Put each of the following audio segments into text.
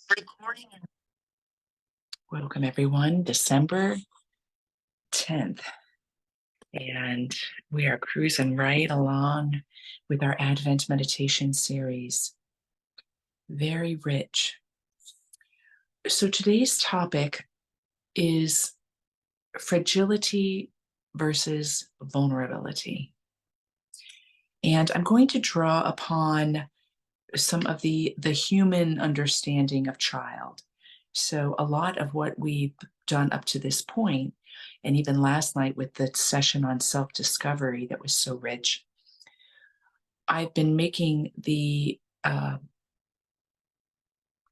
Recording. Welcome, everyone. December 10th. And we are cruising right along with our Advent meditation series. Very rich. So today's topic is fragility versus vulnerability. And I'm going to draw upon some of the human understanding of child. So a lot of what we've done up to this point, and even last night with the session on self-discovery that was so rich, I've been making the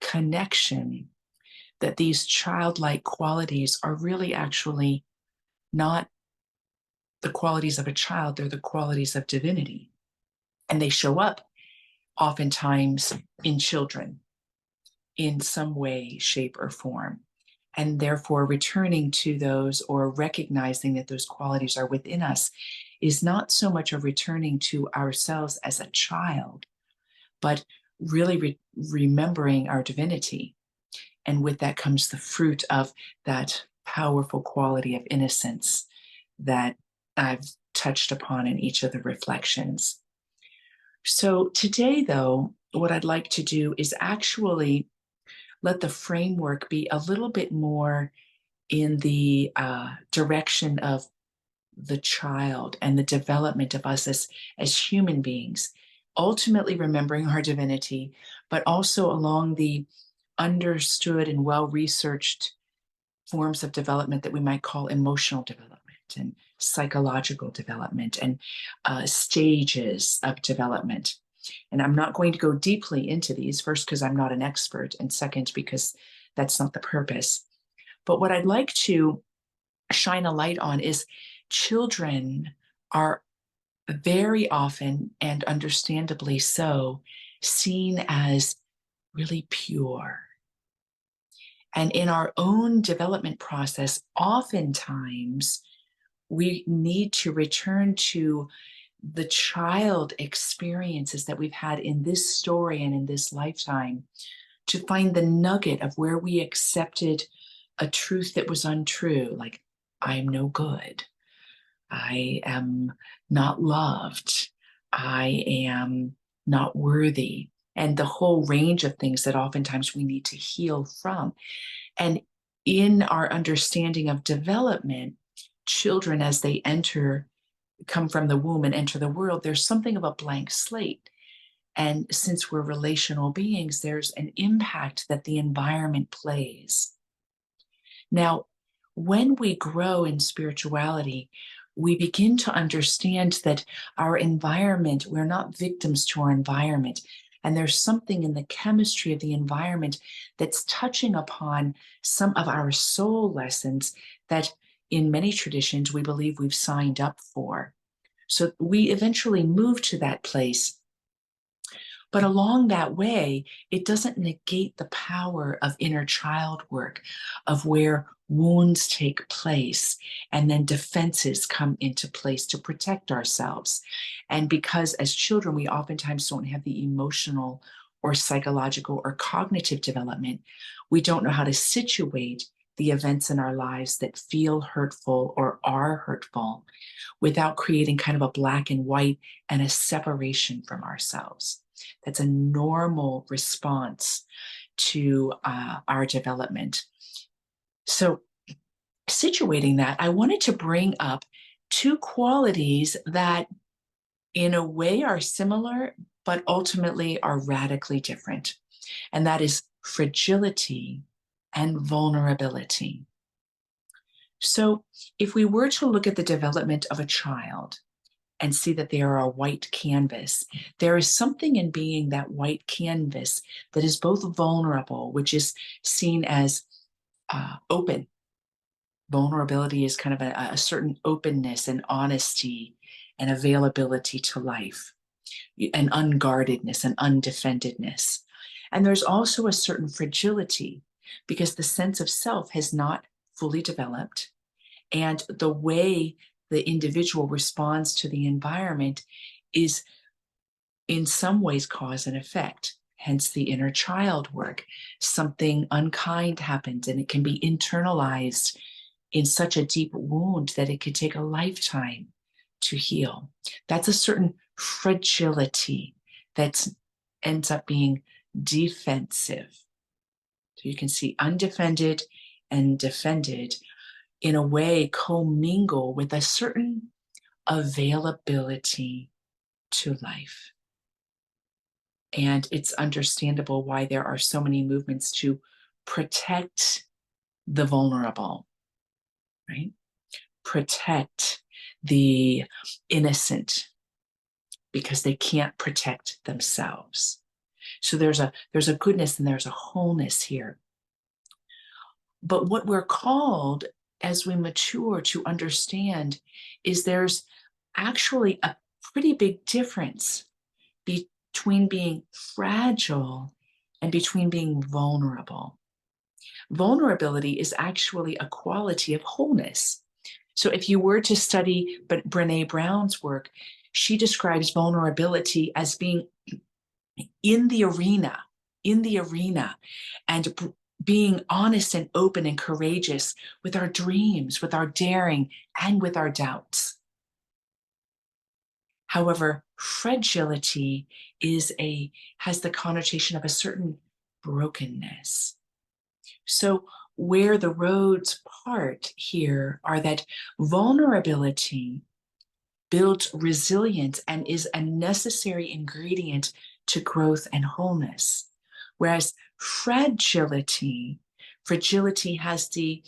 connection that these childlike qualities are really actually not the qualities of a child, they're the qualities of divinity. And they show up oftentimes in children in some way, shape, or form. And therefore, returning to those or recognizing that those qualities are within us is not so much a returning to ourselves as a child, but really remembering our divinity. And with that comes the fruit of that powerful quality of innocence that I've touched upon in each of the reflections. So today, though, what I'd like to do is actually let the framework be a little bit more in the direction of the child and the development of us as human beings, ultimately remembering our divinity, but also along the understood and well-researched forms of development that we might call emotional development and psychological development and stages of development. And I'm not going to go deeply into these, first, because I'm not an expert, and second, because that's not the purpose. But what I'd like to shine a light on is children are very often, and understandably so, seen as really pure. And in our own development process, oftentimes we need to return to the child experiences that we've had in this story and in this lifetime to find the nugget of where we accepted a truth that was untrue, like, I am no good, I am not loved, I am not worthy, and the whole range of things that oftentimes we need to heal from. And in our understanding of development, children, as they come from the womb and enter the world, there's something of a blank slate. And since we're relational beings, there's an impact that the environment plays. Now, when we grow in spirituality, we begin to understand that our environment, we're not victims to our environment. And there's something in the chemistry of the environment that's touching upon some of our soul lessons that in many traditions we believe we've signed up for. So we eventually move to that place. But along that way, it doesn't negate the power of inner child work, of where wounds take place and then defenses come into place to protect ourselves. And because as children, we oftentimes don't have the emotional or psychological or cognitive development, we don't know how to situate the events in our lives that feel hurtful or are hurtful without creating kind of a black and white and a separation from ourselves. That's a normal response to our development. So situating that, I wanted to bring up two qualities that in a way are similar, but ultimately are radically different. And that is fragility and vulnerability. So if we were to look at the development of a child and see that they are a white canvas, there is something in being that white canvas that is both vulnerable, which is seen as open. Vulnerability is kind of a certain openness and honesty and availability to life, and unguardedness and undefendedness. And there's also a certain fragility because the sense of self has not fully developed. And the way the individual responds to the environment is in some ways cause and effect. hence the inner child work. Something unkind happened and it can be internalized in such a deep wound that it could take a lifetime to heal. That's a certain fragility that ends up being defensive. So you can see undefended and defended in a way commingle with a certain availability to life. And it's understandable why there are so many movements to protect the vulnerable, right? Protect the innocent because they can't protect themselves. So there's a goodness and there's a wholeness here. But what we're called as we mature to understand is there's actually a pretty big difference between being fragile and between being vulnerable. Vulnerability is actually a quality of wholeness. So if you were to study Brené Brown's work, she describes vulnerability as being in the arena, and being honest and open and courageous with our dreams, with our daring, and with our doubts. However, fragility has the connotation of a certain brokenness. So where the roads part here are that vulnerability builds resilience and is a necessary ingredient to growth and wholeness. Whereas fragility has the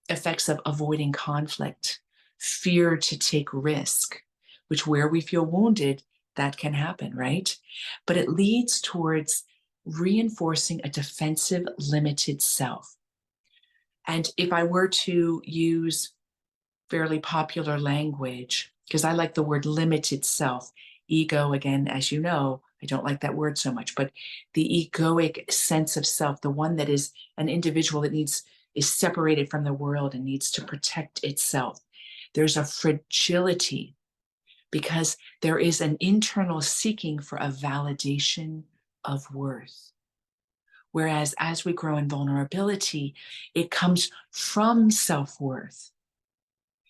effects of avoiding conflict, fear to take risk, which where we feel wounded, that can happen, right? But it leads towards reinforcing a defensive, limited self. And if I were to use fairly popular language, because I like the word limited self, ego, again, as you know, I don't like that word so much, but the egoic sense of self, the one that is an individual that is separated from the world and needs to protect itself. There's a fragility because there is an internal seeking for a validation of worth. Whereas as we grow in vulnerability, it comes from self-worth.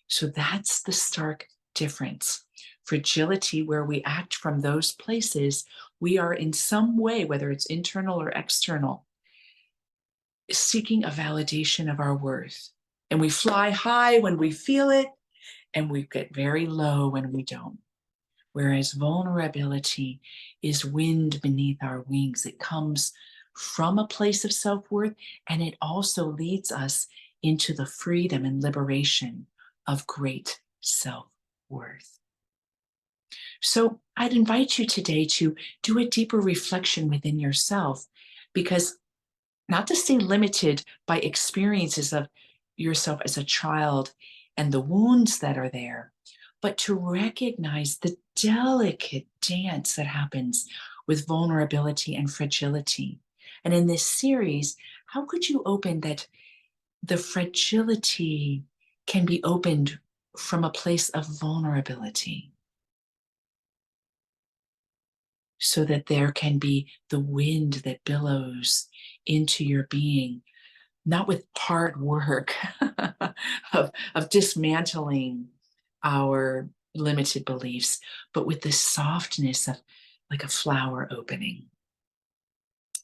So that's the stark difference. Fragility, where we act from those places, we are in some way, whether it's internal or external, seeking a validation of our worth. And we fly high when we feel it, and we get very low when we don't. Whereas vulnerability is wind beneath our wings. It comes from a place of self-worth, and it also leads us into the freedom and liberation of great self-worth. So I'd invite you today to do a deeper reflection within yourself, because not to stay limited by experiences of yourself as a child and the wounds that are there, but to recognize the delicate dance that happens with vulnerability and fragility. And in this series, how could you open that the fragility can be opened from a place of vulnerability, so that there can be the wind that billows into your being, not with hard work of dismantling our limited beliefs, but with the softness of like a flower opening.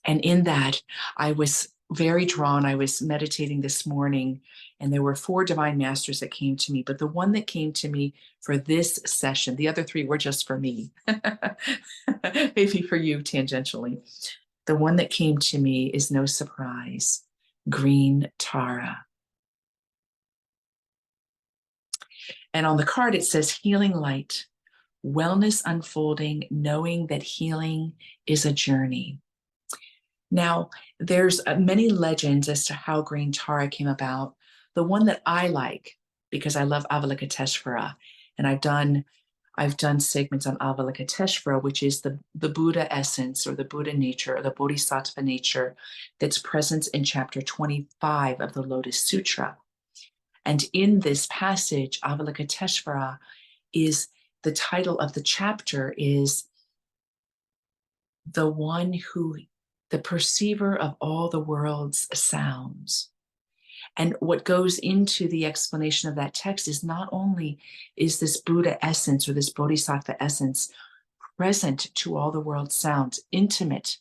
And in that, I was very drawn. I was meditating this morning, and there were 4 divine masters that came to me. But the one that came to me for this session, the other 3 were just for me, maybe for you tangentially. The one that came to me is no surprise, Green Tara. And on the card, it says healing light, wellness unfolding, knowing that healing is a journey. Now, there's many legends as to how Green Tara came about. The one that I like, because I love Avalokiteshvara, and I've done segments on Avalokiteshvara, which is the Buddha essence or the Buddha nature or the Bodhisattva nature that's present in chapter 25 of the Lotus Sutra. And in this passage, Avalokiteshvara is the title of the chapter is the one who the perceiver of all the world's sounds. And what goes into the explanation of that text is not only is this Buddha essence or this Bodhisattva essence present to all the world's sounds, intimate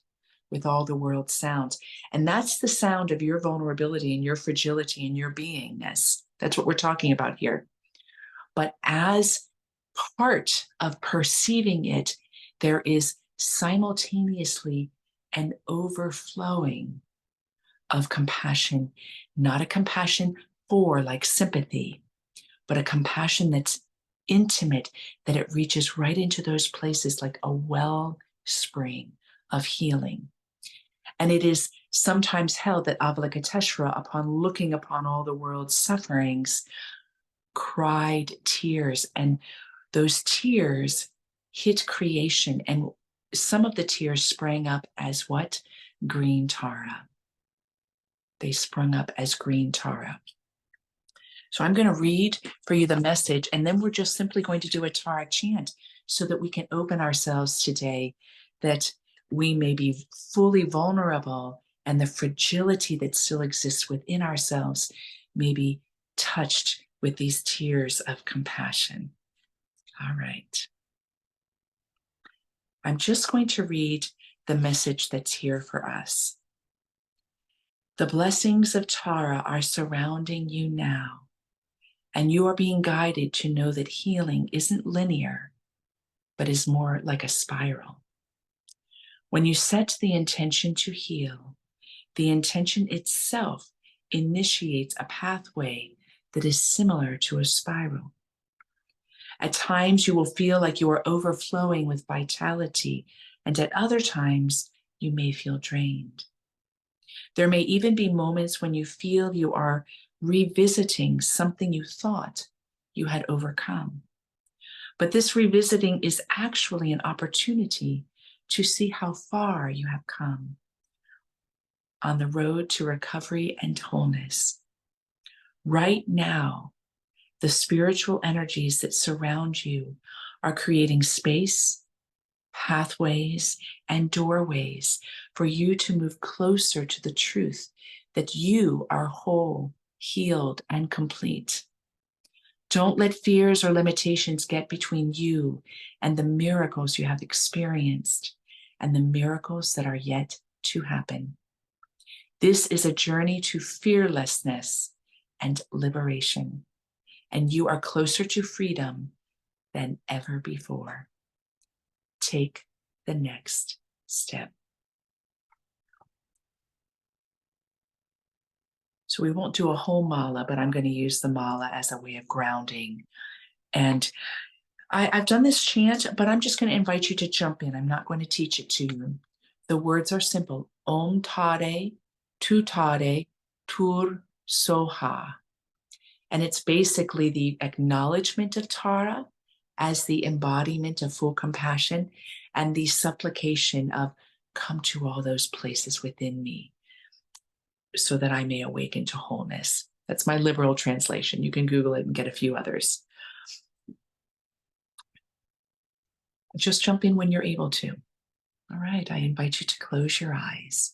with all the world's sounds. And that's the sound of your vulnerability and your fragility and your beingness. That's what we're talking about here. But as part of perceiving it, there is simultaneously an overflowing of compassion, not a compassion for like sympathy, but a compassion that's intimate, that it reaches right into those places like a wellspring of healing. And it is sometimes held that Avalokiteshvara, upon looking upon all the world's sufferings, cried tears, and those tears hit creation. And some of the tears sprang up as what? Green Tara. They sprung up as green Tara. So I'm going to read for you the message, and then we're just simply going to do a Tara chant so that we can open ourselves today, that we may be fully vulnerable and the fragility that still exists within ourselves may be touched with these tears of compassion. All right. I'm just going to read the message that's here for us. The blessings of Tara are surrounding you now, and you are being guided to know that healing isn't linear, but is more like a spiral. When you set the intention to heal, the intention itself initiates a pathway that is similar to a spiral. At times, you will feel like you are overflowing with vitality, and at other times, you may feel drained. There may even be moments when you feel you are revisiting something you thought you had overcome. But this revisiting is actually an opportunity to see how far you have come on the road to recovery and wholeness. Right now, the spiritual energies that surround you are creating space, pathways, and doorways for you to move closer to the truth that you are whole, healed, and complete. Don't let fears or limitations get between you and the miracles you have experienced and the miracles that are yet to happen. This is a journey to fearlessness and liberation, and you are closer to freedom than ever before. Take the next step. So we won't do a whole mala, but I'm going to use the mala as a way of grounding. And I've done this chant, but I'm just going to invite you to jump in. I'm not going to teach it to you. The words are simple. Om Tare Tuttare Ture Soha. And it's basically the acknowledgement of Tara as the embodiment of full compassion and the supplication of come to all those places within me so that I may awaken to wholeness. That's my liberal translation. You can Google it and get a few others. Just jump in when you're able to. All right, I invite you to close your eyes.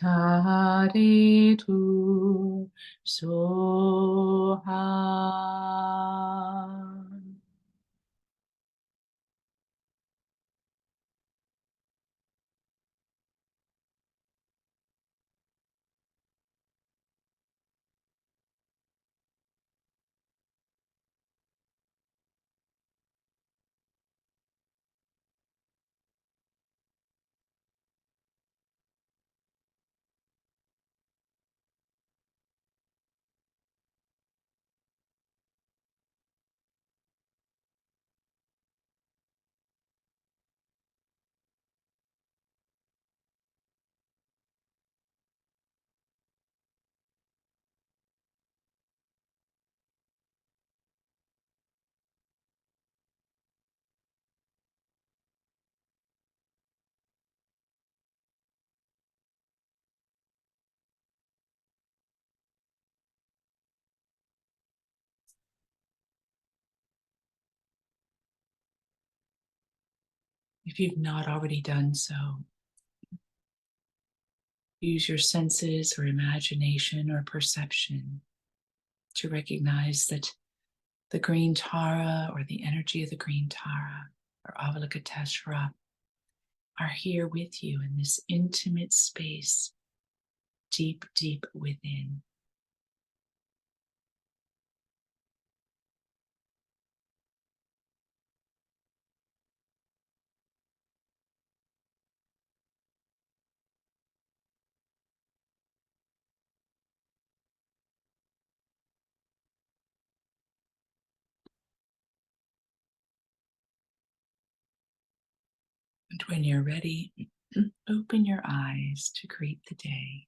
Tuttare Ture Soha. If you've not already done so, use your senses or imagination or perception to recognize that the green Tara or the energy of the green Tara or Avalokiteshvara are here with you in this intimate space, deep, deep within. And when you're ready, open your eyes to greet the day.